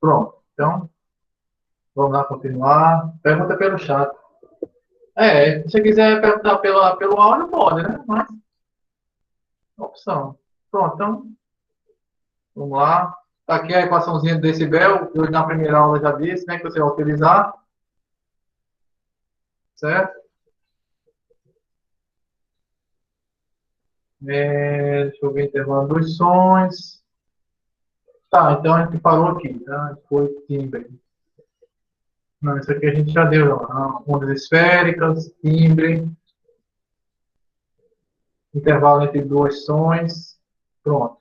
Pronto. Então, vamos lá continuar. Pergunta pelo chat. Se você quiser perguntar pelo áudio, pode, né? Mas, opção. Pronto, então, vamos lá. Tá aqui a equaçãozinha de decibel, que eu na primeira aula já disse, né? Que você vai utilizar, certo? Deixa eu ver o intervalo dos sons. Tá, então a gente parou aqui, tá? Foi timbre. Não, isso aqui a gente já deu, ó. Ondas esféricas, timbre, intervalo entre dois sons. Pronto.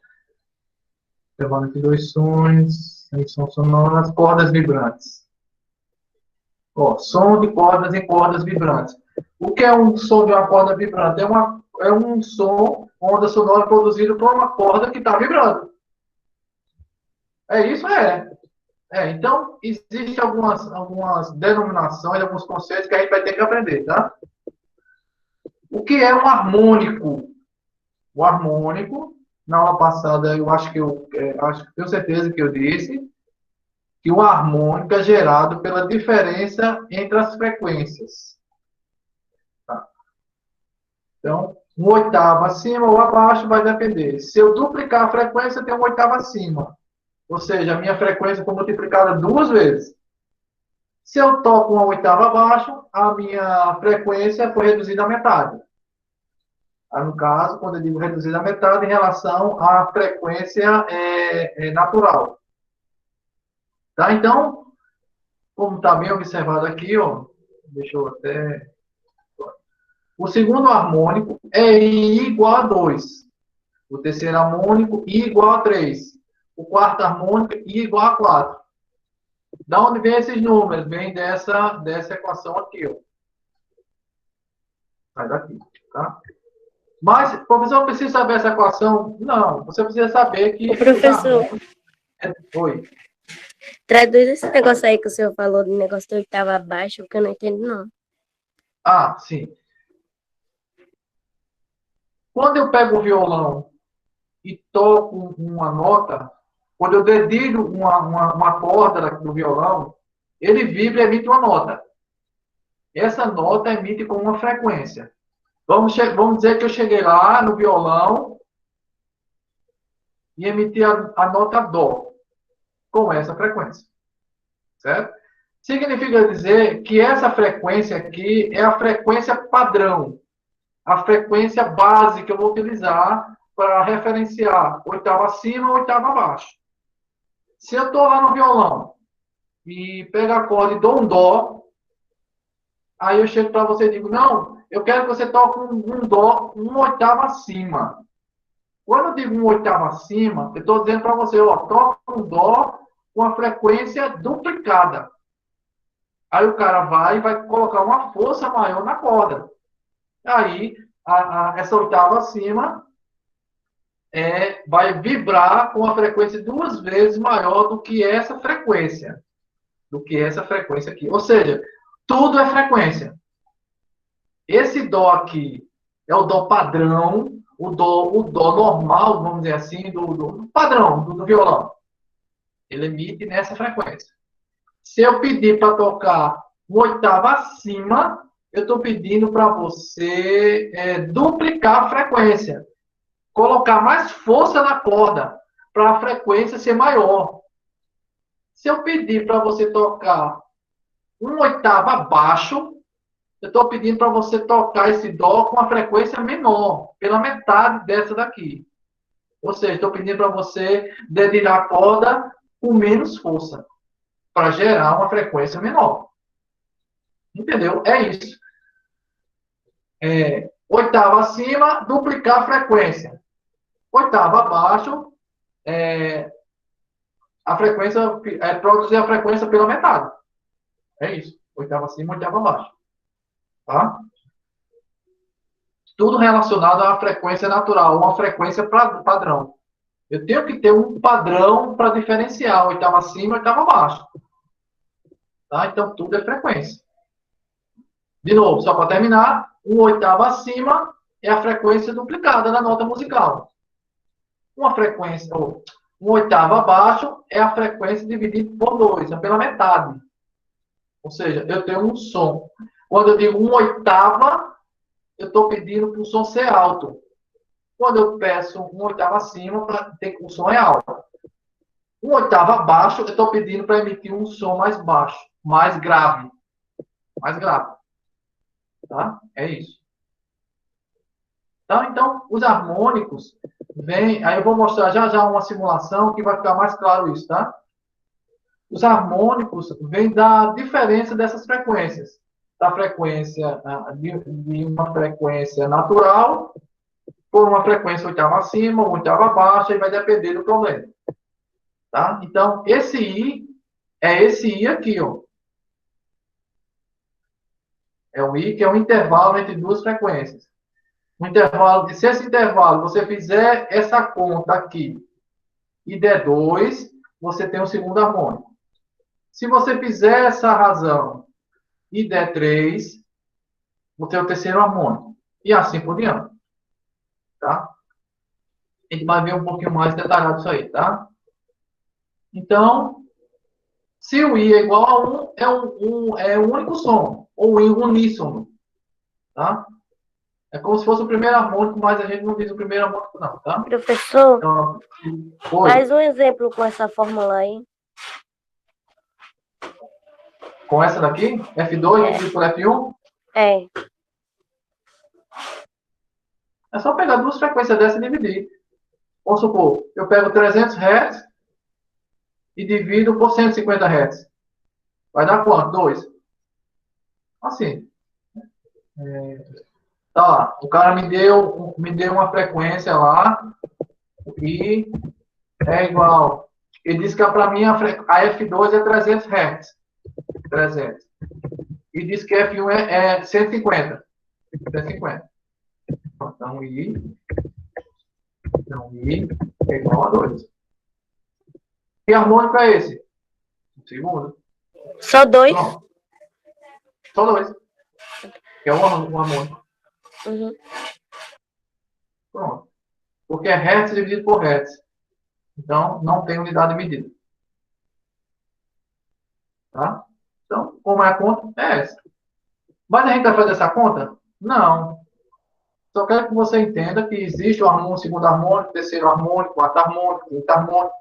Intervalo entre dois sons, emissão sonora, as cordas vibrantes. Ó, som de cordas em cordas vibrantes. O que é um som de uma corda vibrante? É um som, onda sonora produzido por uma corda que está vibrando. É isso? Então, existem algumas denominações, alguns conceitos que a gente vai ter que aprender, tá? O que é um harmônico? O harmônico, na aula passada, eu acho que tenho certeza que eu disse, que o harmônico é gerado pela diferença entre as frequências. Tá? Então, um oitavo acima ou abaixo vai depender. Se eu duplicar a frequência, eu tenho um oitavo acima. Ou seja, a minha frequência foi multiplicada duas vezes. Se eu toco uma oitava abaixo, a minha frequência foi reduzida à metade. Aí, no caso, quando eu digo reduzida à metade, em relação à frequência natural. Tá? Então, como está bem observado aqui, ó, deixa eu até... O segundo harmônico é I igual a 2. O terceiro harmônico, I igual a 3. O quarto harmônico, I igual a 4. Da onde vem esses números? Vem dessa equação aqui, ó. Sai daqui, tá? Mas, professor, precisa saber essa equação? Não, você precisa saber que O professor, Oi. traduz esse negócio aí que o senhor falou do negócio do oitava abaixo, porque eu não entendo, não. Ah, sim. Quando eu pego o violão e toco uma nota, quando eu dedilho uma corda do violão, ele vibra e emite uma nota. Essa nota emite com uma frequência. Vamos dizer que eu cheguei lá no violão e emiti a nota Dó com essa frequência. Certo? Significa dizer que essa frequência aqui é a frequência padrão, a frequência base que eu vou utilizar para referenciar oitava acima ou oitava abaixo. Se eu estou lá no violão e pego a corda e dou um Dó, aí eu chego para você e digo, não, eu quero que você toque um Dó uma oitava acima. Quando eu digo um oitavo acima, eu estou dizendo para você, ó, toca um Dó com a frequência duplicada. Aí o cara vai colocar uma força maior na corda. Aí, essa oitava acima vai vibrar com a frequência duas vezes maior do que essa frequência. Do que essa frequência aqui. Ou seja, tudo é frequência. Esse dó aqui é o dó padrão, o dó normal, vamos dizer assim, do padrão, do violão. Ele emite nessa frequência. Se eu pedir para tocar uma oitava acima, eu estou pedindo para você duplicar a frequência. Colocar mais força na corda, para a frequência ser maior. Se eu pedir para você tocar uma oitava abaixo, eu estou pedindo para você tocar esse dó com a frequência menor, pela metade dessa daqui. Ou seja, estou pedindo para você dedilhar a corda com menos força, para gerar uma frequência menor. Entendeu? É isso. Oitava acima, duplicar a frequência. Oitava abaixo, a frequência, produzir a frequência pela metade. É isso. Oitava acima, oitava abaixo. Tá? Tudo relacionado à frequência natural, uma frequência padrão. Eu tenho que ter um padrão para diferenciar oitava acima e oitava abaixo. Tá? Então, tudo é frequência. De novo, só para terminar, um oitava acima é a frequência duplicada da nota musical. Uma frequência, Um oitavo abaixo é a frequência dividida por 2, é pela metade. Ou seja, eu tenho um som. Quando eu digo uma oitava, eu estou pedindo para o som ser alto. Quando eu peço uma oitava acima, o som é alto. Uma oitava abaixo, eu estou pedindo para emitir um som mais baixo, mais grave. Mais grave. Tá? É isso. Tá? Então, os harmônicos vêm. Aí eu vou mostrar já já uma simulação que vai ficar mais claro isso, tá? Os harmônicos vêm da diferença dessas frequências. Da frequência, de uma frequência natural por uma frequência oitava acima, ou oitava abaixo, e vai depender do problema. Tá? Então, esse I é esse I aqui, ó. É o I que é um intervalo entre duas frequências. Um intervalo, se esse intervalo você fizer essa conta aqui e der 2, você tem um segundo harmônico. Se você fizer essa razão e der 3, você tem o terceiro harmônico. E assim por diante. Tá? A gente vai ver um pouquinho mais detalhado isso aí, tá? Então, se o I é igual a 1, é um único som, ou I uníssono, tá? É como se fosse o primeiro harmônico, mas a gente não diz o primeiro harmônico não, tá? Professor, Então, faz um exemplo com essa fórmula aí. com essa daqui, F2 dividido por F1, É. é só pegar duas frequências dessa e dividir. Vamos supor, eu pego 300 Hz e divido por 150 Hz. Vai dar quanto? 2. Assim. Tá lá. O cara me deu uma frequência lá e é igual. Ele disse que para mim a F2 é 300 Hz. 300. E disse que F1 é 150. 150. Então, I é igual a 2. Que harmônico é esse? O segundo. Só 2? Pronto. Só 2. Que é um harmônico. Uhum. Pronto. Porque é Hertz dividido por Hertz. Então, não tem unidade de medida. Tá? Então, como é a conta? É essa. Mas a gente vai fazer essa conta? Não. Só quero que você entenda que existe o harmônico, segundo harmônico, terceiro harmônico, quarto harmônico, quinto harmônico.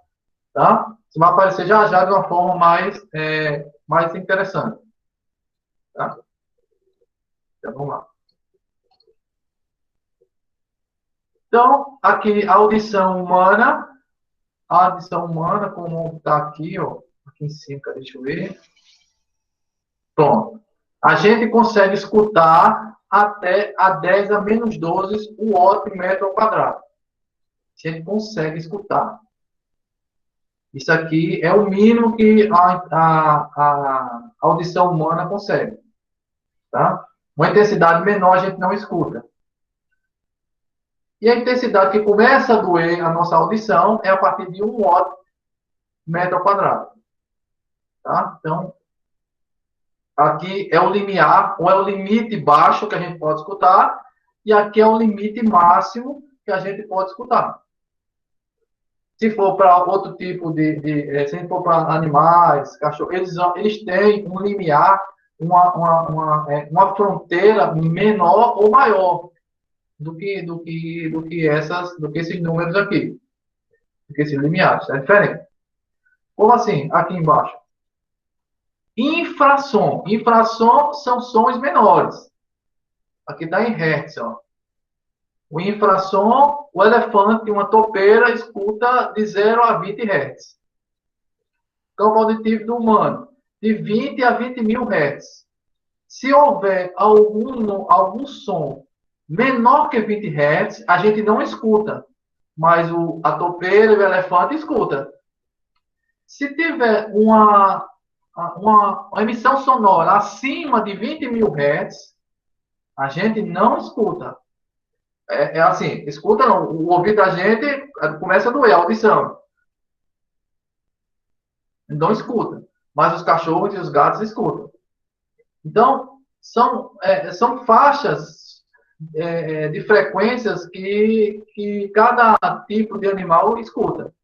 Tá? Isso vai aparecer já já de uma forma mais interessante. Tá? Então, vamos lá. Então, aqui, a audição humana, como está aqui, ó, aqui em cima, deixa eu ver. Pronto. A gente consegue escutar até a 10 a menos 12 watts por metro ao quadrado. A gente consegue escutar. Isso aqui é o mínimo que a audição humana consegue. Tá? Uma intensidade menor a gente não escuta. E a intensidade que começa a doer a nossa audição é a partir de 1 watt metro ao quadrado. Tá? Então, aqui é o limiar, ou é o limite baixo que a gente pode escutar, e aqui é o limite máximo que a gente pode escutar. Se for para outro tipo se for para animais, cachorros, eles têm um limiar, uma fronteira menor ou maior do que esses números aqui, do que esses limiares, é diferente. Como assim? Aqui embaixo. Infrassom. Infrassom são sons menores. Aqui está em hertz, ó. O infrassom, o elefante, uma topeira, escuta de 0 a 20 Hz. Campo auditivo do humano, de 20 a 20 mil Hz. Se houver algum som menor que 20 Hz, a gente não escuta. Mas a topeira e o elefante escuta. Se tiver uma emissão sonora acima de 20 mil Hz, a gente não escuta. É assim, escuta não, o ouvido da gente começa a doer, a audição. Não escuta. Mas os cachorros e os gatos escutam. Então, são faixas de frequências que cada tipo de animal escuta.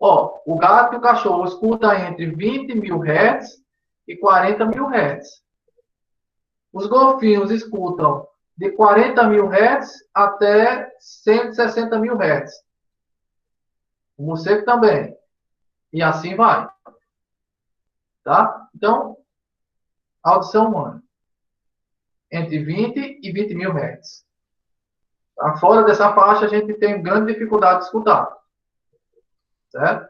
Ó, o gato e o cachorro escutam entre 20 mil Hz e 40 mil Hz. Os golfinhos escutam de 40 mil Hz até 160 mil Hz. O morcego também. E assim vai. Tá? Então, audição humana. Entre 20 e 20 mil Hz. Tá? Fora dessa faixa, a gente tem grande dificuldade de escutar. Certo?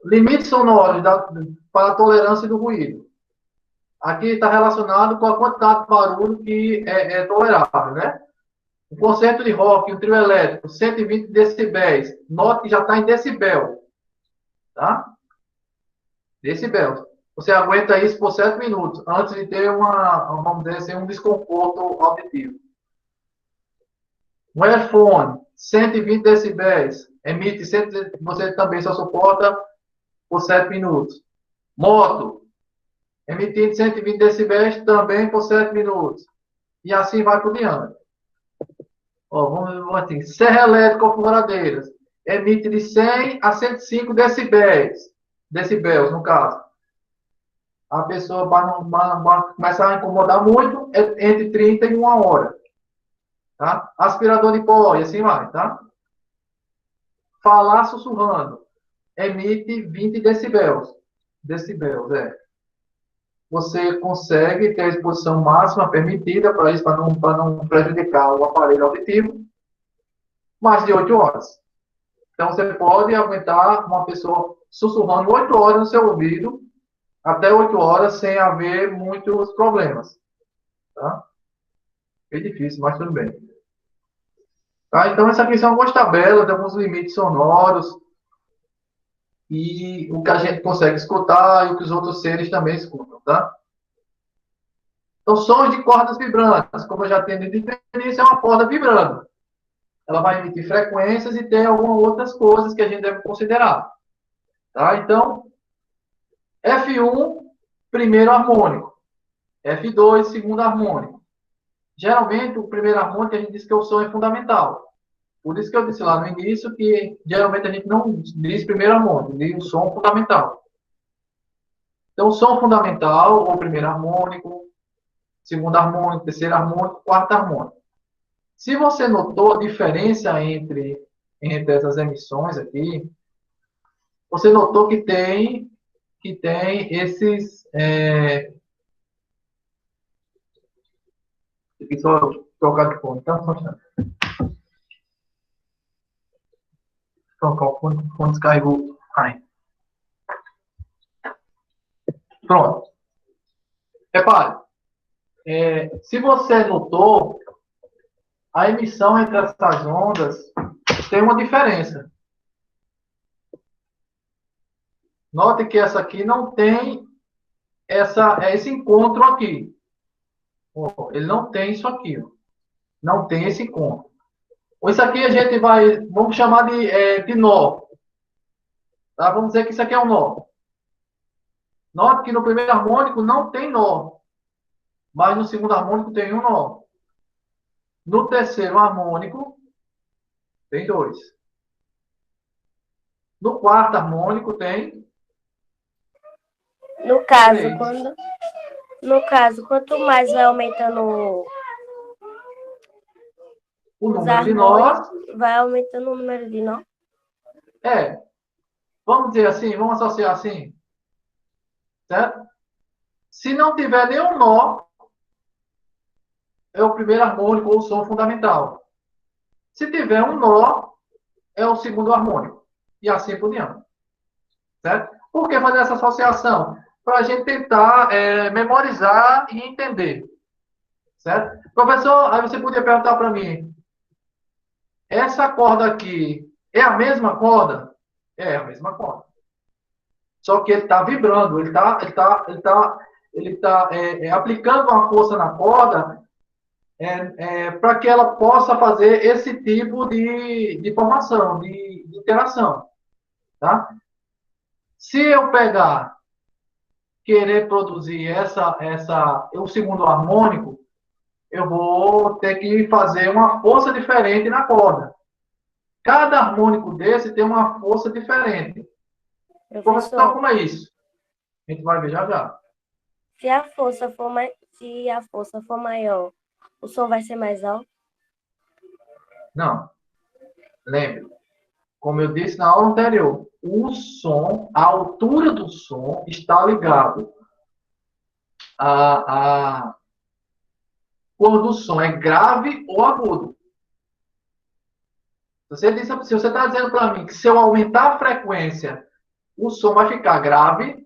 Limites sonoros para a tolerância do ruído. Aqui está relacionado com a quantidade de barulho que é tolerável, né? Um concerto de rock, um trio elétrico, 120 decibéis. Note que já está em decibel. Tá? Decibel. Você aguenta isso por 7 minutos, antes de ter vamos dizer assim, um desconforto auditivo. Um headphone, 120 decibéis. Emite, você também só suporta por 7 minutos. Moto, emitindo 120 decibéis também por 7 minutos. E assim vai por diante. Ó, vamos assim, serra elétrica ou furadeiras, emite de 100 a 105 decibéis. Decibéis, no caso. A pessoa vai começar a incomodar muito, entre 30 e 1 hora. Tá? Aspirador de pó, e assim vai, tá? Falar sussurrando, emite 20 decibéis. Decibéis, é. Você consegue ter a exposição máxima permitida para isso, para não prejudicar o aparelho auditivo, mais de 8 horas. Então, você pode aguentar uma pessoa sussurrando 8 horas no seu ouvido, até 8 horas, sem haver muitos problemas. Tá? É difícil, mas tudo bem. Tá? Então, essas aqui são algumas tabelas de alguns limites sonoros e o que a gente consegue escutar e o que os outros seres também escutam. Tá? Então, sons de cordas vibrantes, como eu já tenho dito no início, é uma corda vibrando. Ela vai emitir frequências e tem algumas outras coisas que a gente deve considerar. Tá? Então, F1, primeiro harmônico. F2, segundo harmônico. Geralmente, o primeiro harmônico a gente diz que o som é fundamental. Por isso que eu disse lá no início que geralmente a gente não diz primeiro harmônico, diz o som fundamental. Então, som fundamental, ou primeiro harmônico, segundo harmônico, terceiro harmônico, quarto harmônico. Se você notou a diferença entre essas emissões aqui, você notou que tem esses... Aqui só trocar de fone, tá? Trocar o fone descarregou. Ai. Pronto. Repare. Se você notou, a emissão entre essas ondas tem uma diferença. Note que essa aqui não tem esse encontro aqui. Ele não tem isso aqui. Ó. Não tem esse encontro. Isso aqui a gente vamos chamar de nó. Tá? Vamos dizer que isso aqui é um nó. Note que no primeiro harmônico não tem nó. Mas no segundo harmônico tem um nó. No terceiro harmônico, tem 2. No quarto harmônico, tem... No caso, 3. Quanto mais vai aumentando O número de nós... vai aumentando o número de nó? Vamos dizer assim, vamos associar assim. Certo? Se não tiver nenhum nó, é o primeiro harmônico ou o som fundamental. Se tiver um nó, é o segundo harmônico. E assim por diante. Certo? Por que fazer essa associação? Para a gente tentar memorizar e entender. Certo? Professor, aí você podia perguntar para mim, essa corda aqui é a mesma corda? É a mesma corda. Só que ele está vibrando, ele está aplicando uma força na corda para que ela possa fazer esse tipo de formação, de interação. Tá? Se eu querer produzir o segundo harmônico, eu vou ter que fazer uma força diferente na corda. Cada harmônico desse tem uma força diferente. Professor, como é isso? A gente vai ver já já. Se a força for maior, o som vai ser mais alto? Não. Lembre, como eu disse na aula anterior, o som, a altura do som está ligado a quando o som é grave ou agudo. Se você está dizendo para mim que se eu aumentar a frequência, o som vai ficar grave,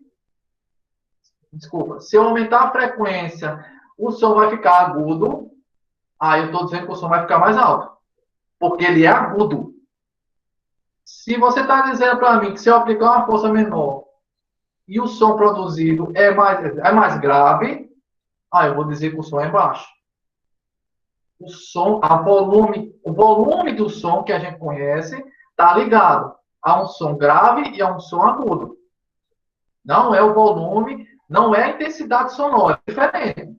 desculpa, se eu aumentar a frequência, o som vai ficar agudo, aí eu estou dizendo que o som vai ficar mais alto, porque ele é agudo. Se você está dizendo para mim que se eu aplicar uma força menor e o som produzido é mais grave, aí eu vou dizer que o som é baixo. O som, o volume do som que a gente conhece está ligado a um som grave e a um som agudo. Não é o volume, não é a intensidade sonora, é diferente.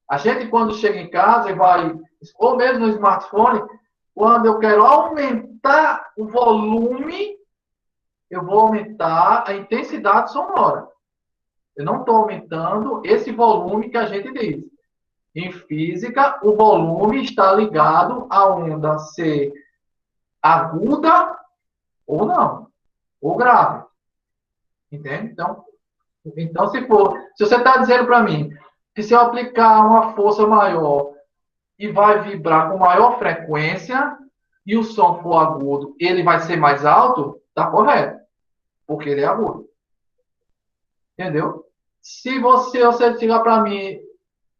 A gente, quando chega em casa e vai, ou mesmo no smartphone, quando eu quero aumentar o volume, eu vou aumentar a intensidade sonora. Eu não estou aumentando esse volume que a gente diz. Em física, o volume está ligado à onda ser aguda ou não, ou grave. Entende? Então se você está dizendo para mim que se eu aplicar uma força maior e vai vibrar com maior frequência e o som for agudo, ele vai ser mais alto, tá correto, porque ele é agudo. Entendeu? Se você chegar para mim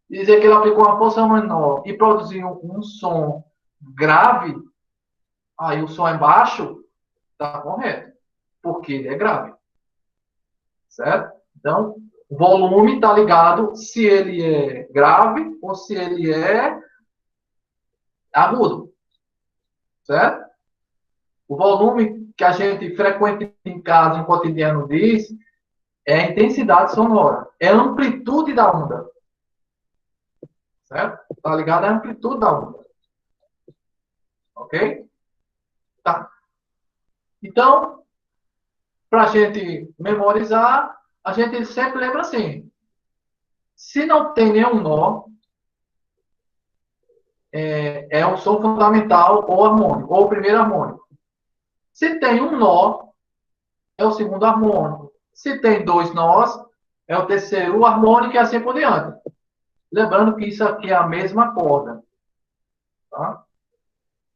e dizer que ele aplicou uma força menor e produziu um som grave, aí o som é baixo, tá correto, porque ele é grave. Certo? Então, o volume está ligado se ele é grave ou se ele é agudo. Certo? O volume que a gente frequentemente em casa, em cotidiano, diz é a intensidade sonora, é a amplitude da onda. Certo? Está ligado à amplitude da onda. Ok? Tá. Então, para a gente memorizar, a gente sempre lembra assim: se não tem nenhum nó, é o som fundamental ou harmônico, ou o primeiro harmônico. Se tem um nó, é o segundo harmônico. Se tem dois nós, é o terceiro harmônico e assim por diante. Lembrando que isso aqui é a mesma corda. Tá?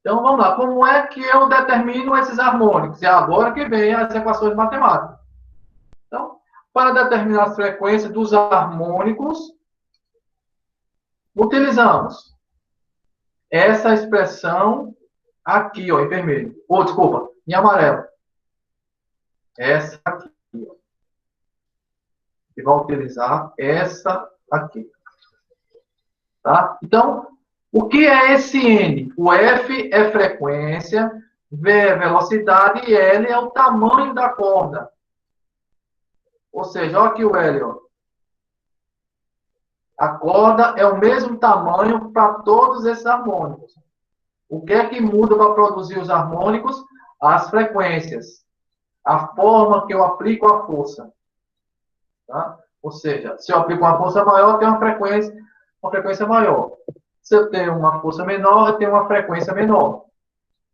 Então vamos lá. Como é que eu determino esses harmônicos? É agora que vem as equações matemáticas. Então, para determinar as frequências dos harmônicos, utilizamos essa expressão aqui, ó, em vermelho. Ou, desculpa, em amarelo. Essa aqui. E vai utilizar essa aqui. Tá? Então, o que é esse N? O F é frequência, V é velocidade e L é o tamanho da corda. Ou seja, olha aqui o L. Ó. A corda é o mesmo tamanho para todos esses harmônicos. O que é que muda para produzir os harmônicos? As frequências. A forma que eu aplico a força. Tá? Ou seja, se eu aplico uma força maior, eu tenho uma frequência maior. Se eu tenho uma força menor, eu tenho uma frequência menor.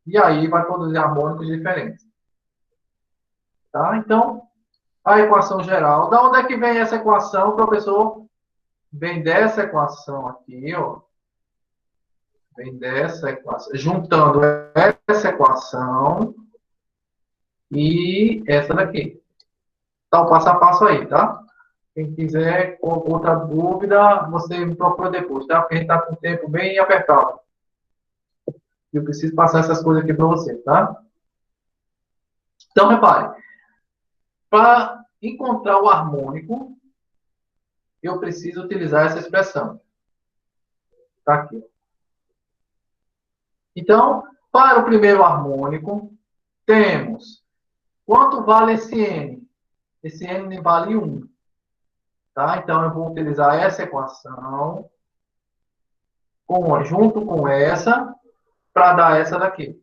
E aí vai produzir harmônicos diferentes. Tá? Então, a equação geral. Da onde é que vem essa equação, professor? Vem dessa equação aqui, ó. Vem dessa equação. Juntando essa equação e essa daqui. Tá o passo a passo aí, tá? Quem quiser outra dúvida, você me procura depois, tá? Porque a gente está com o tempo bem apertado. Eu preciso passar essas coisas aqui para você, tá? Então, repare. Para encontrar o harmônico, eu preciso utilizar essa expressão. Tá aqui. Então, para o primeiro harmônico, temos quanto vale esse N? Esse N vale 1. Tá? Então, eu vou utilizar essa equação junto com essa para dar essa daqui.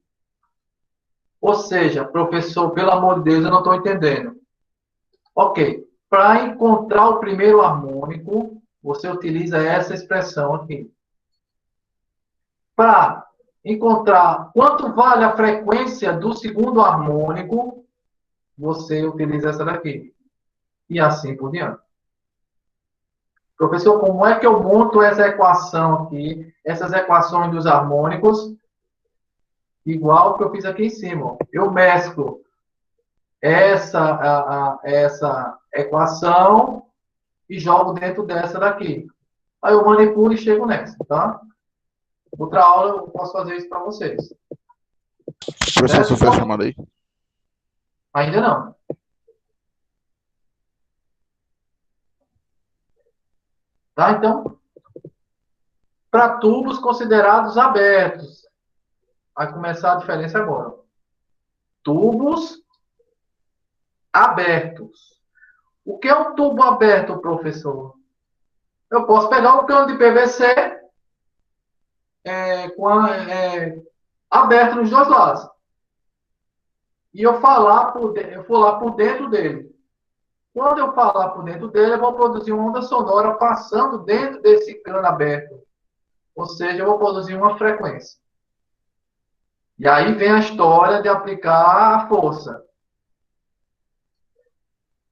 Ou seja, professor, pelo amor de Deus, eu não estou entendendo. Ok. Para encontrar o primeiro harmônico, você utiliza essa expressão aqui. Para encontrar quanto vale a frequência do segundo harmônico, você utiliza essa daqui. E assim por diante. Professor, como é que eu monto essa equação aqui, essas equações dos harmônicos? Igual que eu fiz aqui em cima. Eu mesclo essa equação e jogo dentro dessa daqui. Aí eu manipulo e chego nessa, tá? Outra aula eu posso fazer isso para vocês. Professor, você fez a chamada aí? Ainda não. Tá? Então, para tubos considerados abertos. Vai começar a diferença agora. Tubos abertos. O que é um tubo aberto, professor? Eu posso pegar um cano de PVC aberto nos dois lados. E eu for lá por dentro dele. Quando eu falar por dentro dele, eu vou produzir uma onda sonora passando dentro desse cano aberto. Ou seja, eu vou produzir uma frequência. E aí vem a história de aplicar a força.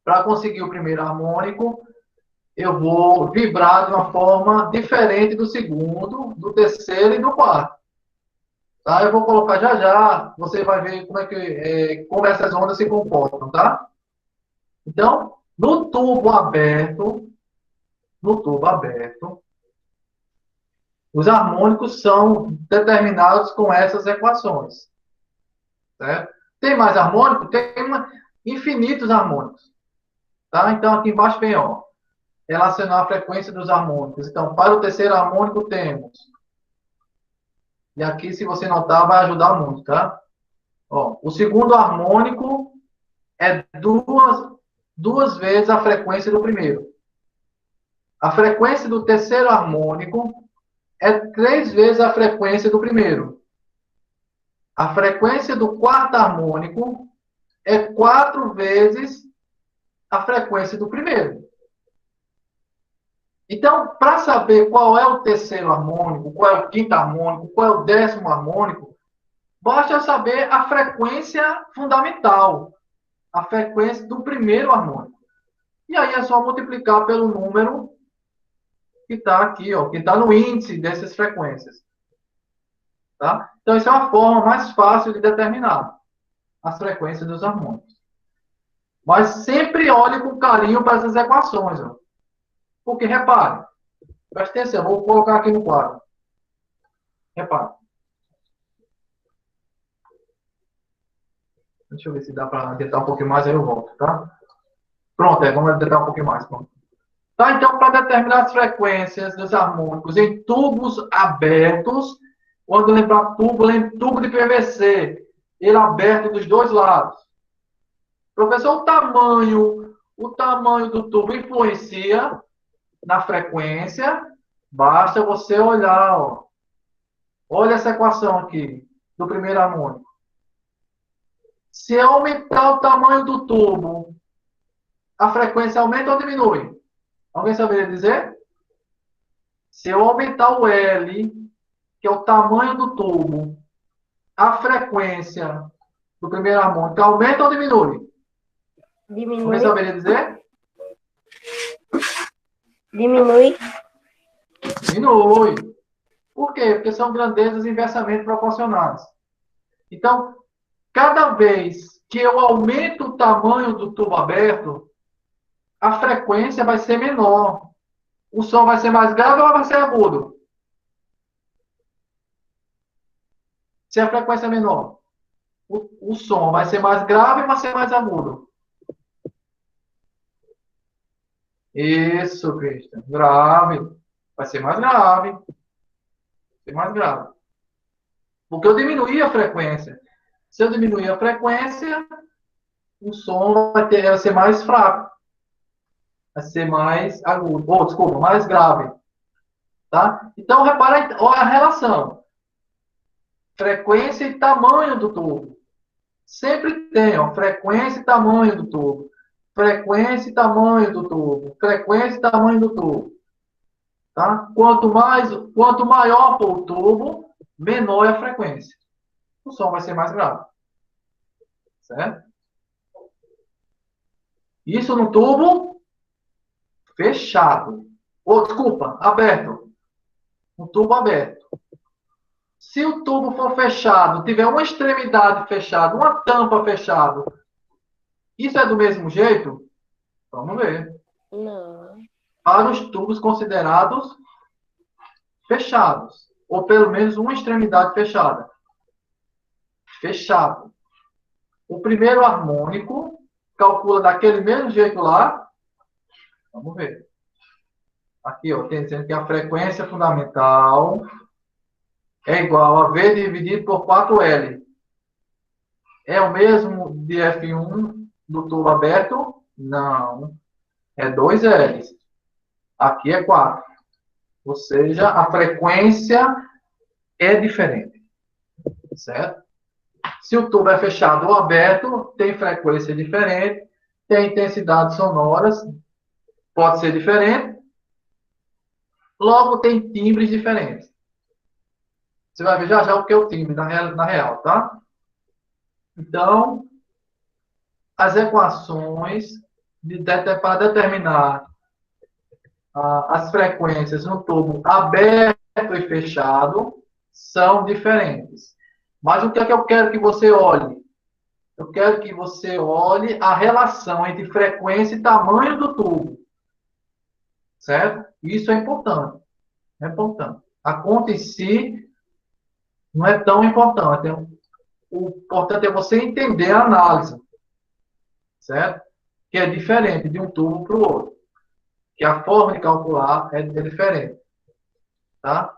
Para conseguir o primeiro harmônico, eu vou vibrar de uma forma diferente do segundo, do terceiro e do quarto. Tá? Eu vou colocar já já, você vai ver como essas ondas se comportam, tá? Então, no tubo aberto, os harmônicos são determinados com essas equações. Certo? Tem mais harmônico? Infinitos harmônicos. Tá? Então, aqui embaixo vem, ó, relacionar a frequência dos harmônicos. Então, para o terceiro harmônico, temos. E aqui, se você notar, vai ajudar muito, tá? Ó, o segundo harmônico é duas vezes a frequência do primeiro. A frequência do terceiro harmônico é 3 vezes a frequência do primeiro. A frequência do quarto harmônico é 4 vezes a frequência do primeiro. Então, para saber qual é o terceiro harmônico, qual é o quinto harmônico, qual é o décimo harmônico, basta saber a frequência fundamental, a frequência do primeiro harmônico. E aí é só multiplicar pelo número que está aqui, ó, que está no índice dessas frequências. Tá? Então, essa é uma forma mais fácil de determinar as frequências dos harmônicos. Mas sempre olhe com carinho para essas equações. Ó. Porque, repare, presta atenção, vou colocar aqui no quadro. Repare. Deixa eu ver se dá para adiantar um pouquinho mais, aí eu volto, tá? Pronto, vamos adiantar um pouquinho mais. Pronto. Tá, então, para determinar as frequências dos harmônicos em tubos abertos, quando lembrar tubo, lembre tubo de PVC, ele aberto dos dois lados. Professor, o tamanho do tubo influencia na frequência? Basta você olhar, ó. Olha essa equação aqui, do primeiro harmônico. Se eu aumentar o tamanho do tubo, a frequência aumenta ou diminui? Alguém saberia dizer? Se eu aumentar o L, que é o tamanho do tubo, a frequência do primeiro harmônico aumenta ou diminui? Diminui. Alguém saberia dizer? Diminui. Diminui. Por quê? Porque são grandezas inversamente proporcionais. Então, cada vez que eu aumento o tamanho do tubo aberto, a frequência vai ser menor. O som vai ser mais grave ou vai ser agudo? Se a frequência é menor, o som vai ser mais grave ou vai ser mais agudo? Isso, Cristian. Grave. Vai ser mais grave. Vai ser mais grave. Porque eu diminuí a frequência. Se eu diminuir a frequência, o som vai ser mais fraco. Vai ser mais agudo. Ou, desculpa, mais grave. Tá? Então, repara a relação. frequência e tamanho do tubo. Sempre tem, ó, frequência e tamanho do tubo. Frequência e tamanho do tubo. Frequência e tamanho do tubo. Tá? Quanto maior for o tubo, menor é a frequência. O som vai ser mais grave. Certo? Isso no tubo fechado. Ou, desculpa, aberto. Um tubo aberto. Se o tubo for fechado, tiver uma extremidade fechada, uma tampa fechada, isso é do mesmo jeito? Vamos ver. Não. Para os tubos considerados fechados, ou pelo menos uma extremidade fechada. Fechado. O primeiro harmônico calcula daquele mesmo jeito lá. Vamos ver. Aqui, ó, tem dizendo que a frequência fundamental é igual a V dividido por 4L. É o mesmo de F1 do tubo aberto? Não. É 2L. Aqui é 4. Ou seja, a frequência é diferente. Certo? Se o tubo é fechado ou aberto, tem frequência diferente, tem intensidades sonoras, pode ser diferente. Logo, tem timbres diferentes. Você vai ver já já o que é o timbre na real, tá? Então, as equações para determinar as frequências no tubo aberto e fechado são diferentes. Mas o que é que eu quero que você olhe? Eu quero que você olhe a relação entre frequência e tamanho do tubo. Certo? Isso é importante. É importante. A conta em si não é tão importante. O importante é você entender a análise. Certo? Que é diferente de um tubo para o outro. Que a forma de calcular é diferente. Tá?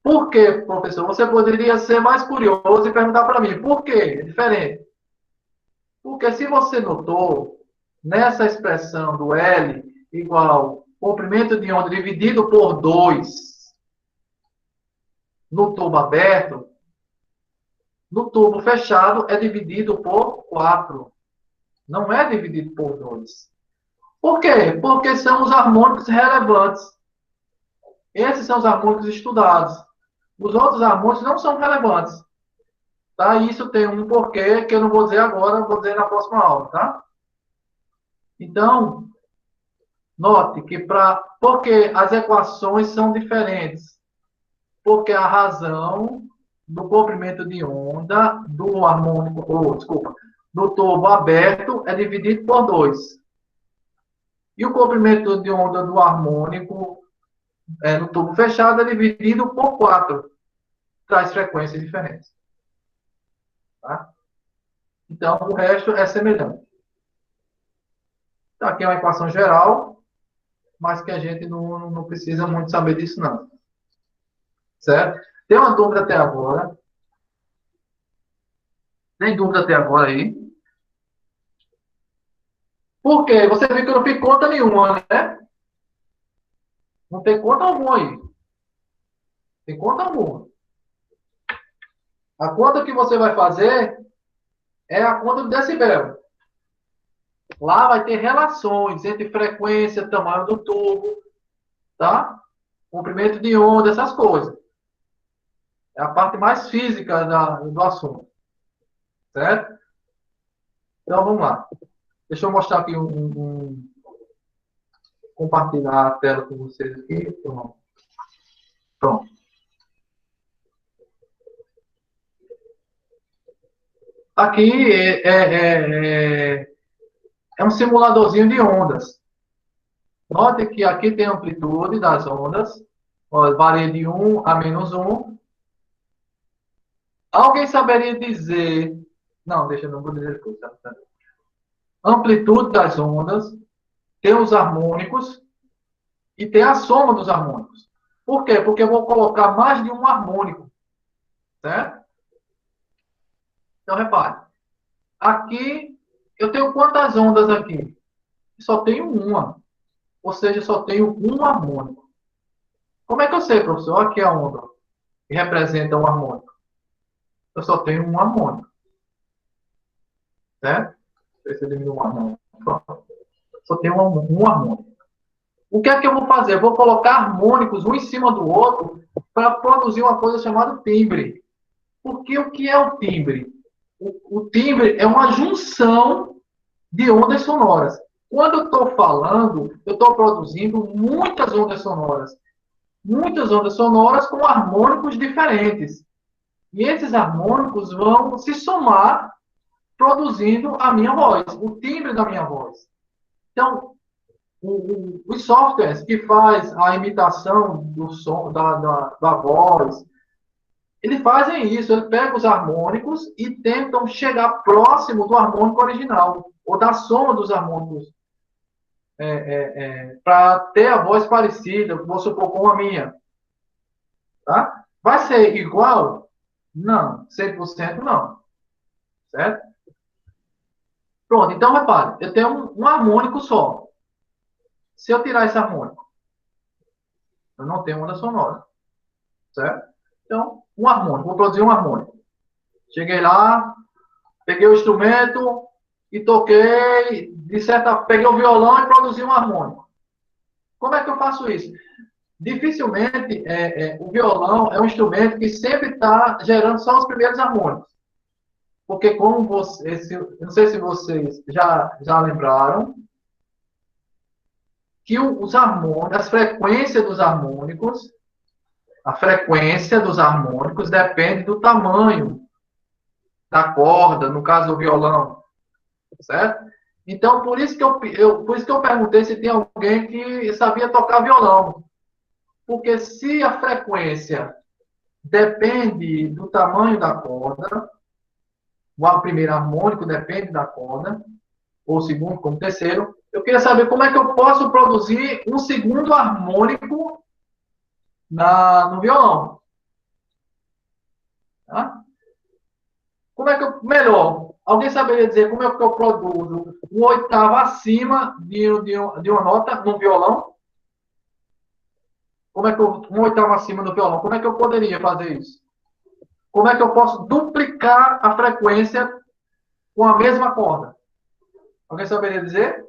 Por quê, professor? Você poderia ser mais curioso e perguntar para mim, por quê? É diferente. Porque se você notou, nessa expressão do L igual comprimento de onda dividido por 2 no tubo aberto, no tubo fechado é dividido por 4. Não é dividido por 2. Por quê? Porque são os harmônicos relevantes. Esses são os harmônicos estudados. Os outros harmônicos não são relevantes. Tá? Isso tem um porquê que eu não vou dizer agora, vou dizer na próxima aula, tá? Então, note que porque as equações são diferentes. Porque a razão do comprimento de onda do harmônico, desculpa, do tubo aberto é dividido por 2. E o comprimento de onda do harmônico no tubo fechado é dividido por 4. Traz frequências diferentes. Tá? Então, o resto é semelhante. Então, aqui é uma equação geral, mas que a gente não precisa muito saber disso, não. Certo? Tem uma dúvida até agora? Tem dúvida até agora aí? Por quê? Você viu que eu não fiz conta nenhuma, né? Não tem conta alguma aí. Tem conta alguma. A conta que você vai fazer é a conta do decibel. Lá vai ter relações entre frequência, tamanho do tubo, tá? Comprimento de onda, essas coisas. É a parte mais física do assunto. Certo? Então, vamos lá. Deixa eu mostrar aqui compartilhar a tela com vocês aqui. Pronto. Aqui é um simuladorzinho de ondas. Note que aqui tem a amplitude das ondas. Ó, varia de 1 a -1. Alguém saberia dizer... Não, deixa eu não vou dizer tudo. Tá? Amplitude das ondas. Tem os harmônicos. E tem a soma dos harmônicos. Por quê? Porque eu vou colocar mais de um harmônico. Certo? Então, repare. Aqui, eu tenho quantas ondas aqui? Só tenho uma. Ou seja, só tenho um harmônico. Como é que eu sei, professor? Aqui é a onda que representa um harmônico. eu só tenho um harmônico. Certo? Deixa eu diminuir um harmônico. Pronto. Só tenho um harmônico. O que é que eu vou fazer? Eu vou colocar harmônicos um em cima do outro para produzir uma coisa chamada timbre. Porque o que é o timbre? O timbre é uma junção de ondas sonoras. Quando eu estou falando, eu estou produzindo muitas ondas sonoras. Muitas ondas sonoras com harmônicos diferentes. E esses harmônicos vão se somar, produzindo a minha voz, o timbre da minha voz. Então, os softwares que faz a imitação do som, da voz, eles fazem isso, eles pegam os harmônicos e tentam chegar próximo do harmônico original, ou da soma dos harmônicos, para ter a voz parecida, vou supor, com a minha. Tá? Vai ser igual? Não, 100% não. Certo? Pronto, então repare, eu tenho um harmônico só. Se eu tirar esse harmônico, eu não tenho onda sonora. Certo? Então, um harmônico, vou produzir um harmônico. Cheguei lá, peguei o instrumento e toquei, peguei o violão e produzi um harmônico. Como é que eu faço isso? Dificilmente, o violão é um instrumento que sempre está gerando só os primeiros harmônicos. Porque como vocês, não sei se vocês já lembraram, que os harmônicos, as frequências dos harmônicos, a frequência dos harmônicos depende do tamanho da corda, no caso do violão, certo? Então, por isso que eu perguntei se tem alguém que sabia tocar violão. Porque se a frequência depende do tamanho da corda, o primeiro harmônico depende da corda, ou o segundo como terceiro, eu queria saber como é que eu posso produzir um segundo harmônico no violão. Tá? Como é que eu... Melhor, alguém saberia dizer como é que eu produzo um oitavo acima de uma nota no violão? Como é que um oitavo acima do violão? Como é que eu poderia fazer isso? Como é que eu posso duplicar a frequência com a mesma corda? Alguém saberia dizer?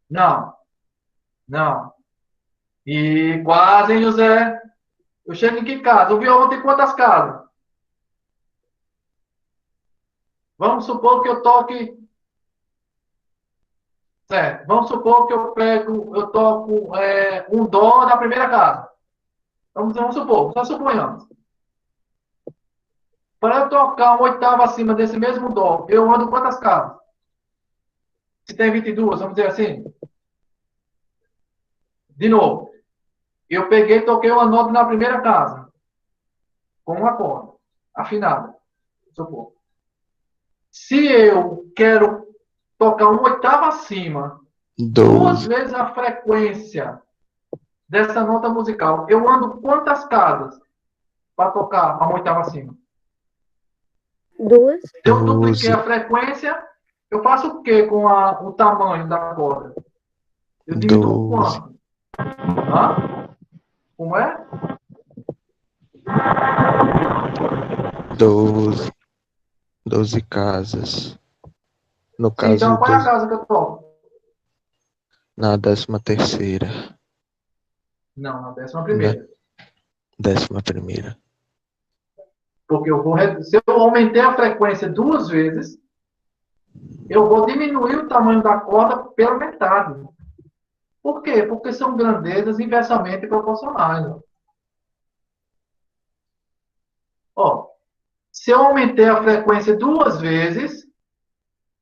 Não. Não. E quase, hein, José? Eu chego em que casa? O violão tem quantas casas? Vamos supor que eu toque... Certo. Vamos supor que eu toco um dó na primeira casa. Vamos supor, só suponhamos. Para eu tocar um oitavo acima desse mesmo dó, eu ando quantas casas? Se tem 22, vamos dizer assim. De novo. Eu peguei e toquei uma nota na primeira casa. Com uma corda. Afinada. Supor. Se eu quero tocar um oitavo acima, duas vezes a frequência dessa nota musical, eu ando quantas casas para tocar uma oitava acima? 2. Se eu dupliquei a frequência, eu faço o que com o tamanho da corda? Eu diminuo quanto? Hã? Como é? 12 casas. No caso, Então, qual é a casa que eu toco? na 13ª. Não, na 11ª. 11ª. Porque se eu aumentei a frequência 2 vezes, eu vou diminuir o tamanho da corda pela metade. Por quê? Porque são grandezas inversamente proporcionais. Ó, se eu aumentei a frequência 2 vezes,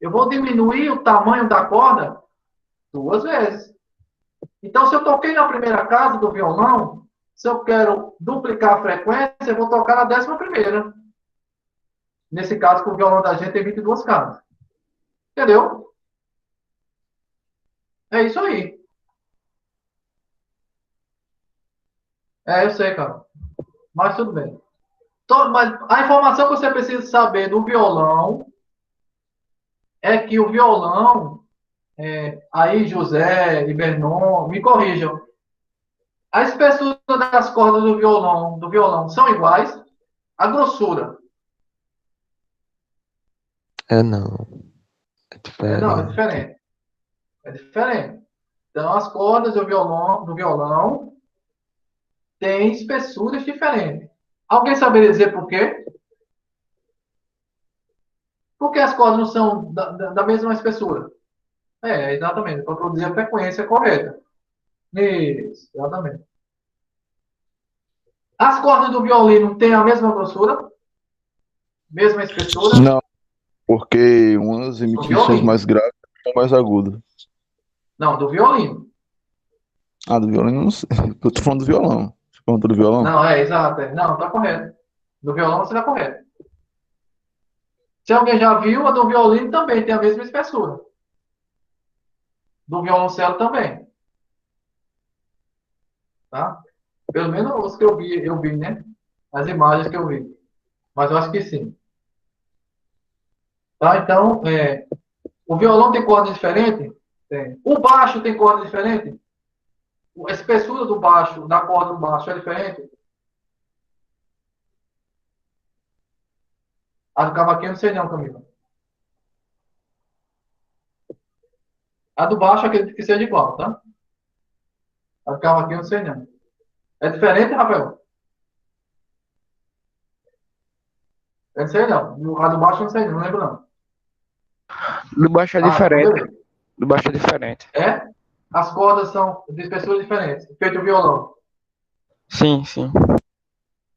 eu vou diminuir o tamanho da corda 2 vezes. Então, se eu toquei na primeira casa do violão, se eu quero duplicar a frequência, eu vou tocar na 11ª. Nesse caso, que o violão da gente tem 22 casas. Entendeu? É isso aí. Eu sei, cara. Mas tudo bem. Mas a informação que você precisa saber do violão é que o violão, aí José e Bernon, me corrijam, a espessura das cordas do violão são iguais? A grossura. Não. É Não, é diferente. diferente. É diferente. Então, as cordas do violão têm espessuras diferentes. Alguém saberia dizer por quê? Por que as cordas não são da mesma espessura? Exatamente, para produzir a frequência correta. Isso, exatamente. As cordas do violino têm a mesma grossura? Mesma espessura? Não, porque umas Do emitem sons violino. mais graves e mais agudos. Não, do violino. Ah, do violino, não sei. Eu tô falando do violão. Você perguntou do violão? Não, exato. Não, está correto. Do violão você está correto. Se alguém já viu, a do violino também tem a mesma espessura. Do violoncelo também. Tá? Pelo menos os que eu vi, né? As imagens que eu vi. Mas eu acho que sim. Tá? Então, o violão tem cordas diferentes? Tem. O baixo tem corda diferente? A espessura do baixo, da corda do baixo é diferente? A do cavaquinho não sei não, Camila. A do baixo acredito que seja igual, tá? A do cavaquinho não sei não. É diferente, Rafael? Eu não sei não. A do baixo eu não sei não lembro não. Do baixo é Então diferente. beleza. Do baixo é diferente. As cordas são de espessuras diferentes. Feito o violão. Sim, sim.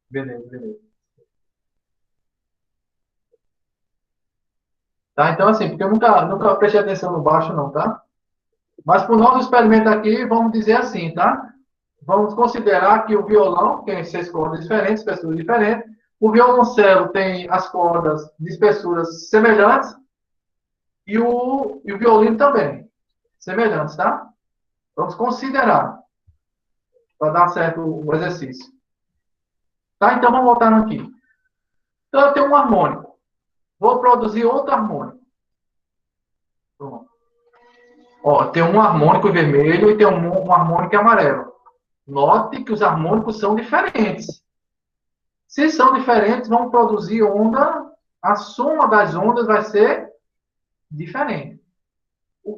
Beleza, beleza. Tá? Então assim, porque eu nunca prestei atenção no baixo não, tá? Mas para o nosso experimento aqui, vamos dizer assim, tá? Vamos considerar que o violão tem 6 cordas diferentes, espessuras diferentes. O violoncelo tem as cordas de espessuras semelhantes e o violino também, semelhantes, tá? Vamos considerar, para dar certo o exercício. Tá? Então, vamos voltar aqui. Então, eu tenho um harmônico. Vou produzir outro harmônico. Pronto. Ó, tem um harmônico vermelho e tem um harmônico amarelo. Note que os harmônicos são diferentes. Se são diferentes, vão produzir onda. A soma das ondas vai ser diferente.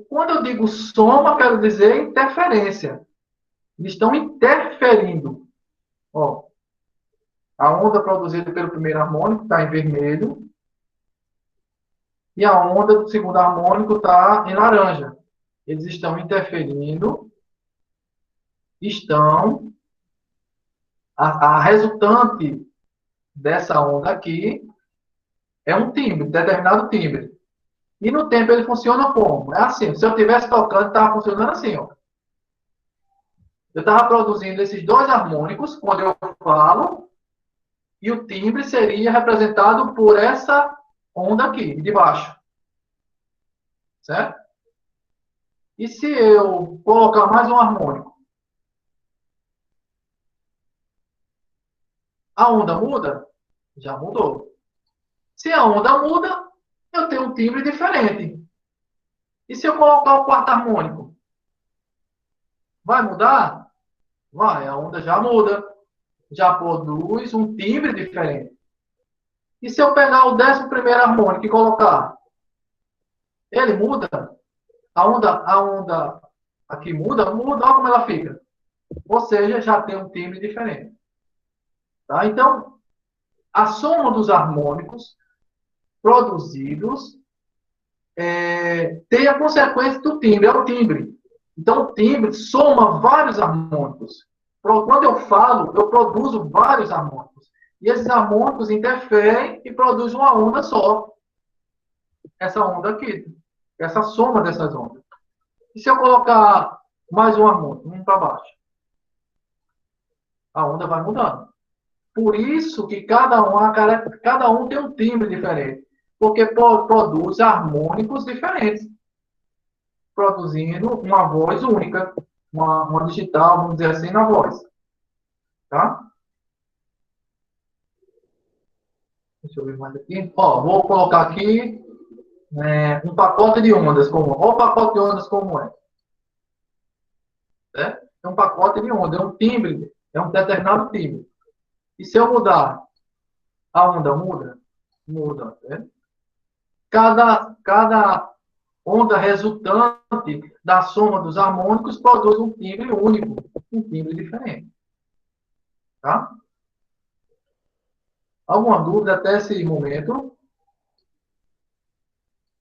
Quando eu digo soma, quero dizer interferência. Eles estão interferindo. Ó, a onda produzida pelo primeiro harmônico está em vermelho. E a onda do segundo harmônico está em laranja. Eles estão interferindo. A resultante dessa onda aqui é um timbre, determinado timbre. E no tempo ele funciona como? É assim, se eu estivesse tocando, estava funcionando assim, ó. Eu estava produzindo esses dois harmônicos, quando eu falo, e o timbre seria representado por essa onda aqui, de baixo. Certo? E se eu colocar mais um harmônico? A onda muda? Já mudou. Se a onda muda, eu tenho um timbre diferente. E se eu colocar o quarto harmônico? Vai mudar? Vai, a onda já muda. Já produz um timbre diferente. E se eu pegar o 11º harmônico e colocar? Ele muda? A onda aqui muda? Muda, olha como ela fica. Ou seja, já tem um timbre diferente. Tá? Então, a soma dos harmônicos produzidos tem a consequência do timbre, é o timbre. Então, o timbre soma vários harmônicos. Quando eu falo, eu produzo vários harmônicos. E esses harmônicos interferem e produzem uma onda só. Essa onda aqui. Essa soma dessas ondas. E se eu colocar mais um harmônico, um para baixo? A onda vai mudando. Por isso que cada um tem um timbre diferente. Porque produz harmônicos diferentes. Produzindo uma voz única. Uma digital, vamos dizer assim, na voz. Tá? Deixa eu ver mais aqui. Ó, vou colocar aqui um pacote de ondas. Olha o pacote de ondas como é. É um pacote de ondas. É um timbre. É um determinado timbre. E se eu mudar A onda muda? Muda. Né? Cada onda resultante da soma dos harmônicos produz um timbre único, um timbre diferente. Tá? Alguma dúvida até esse momento?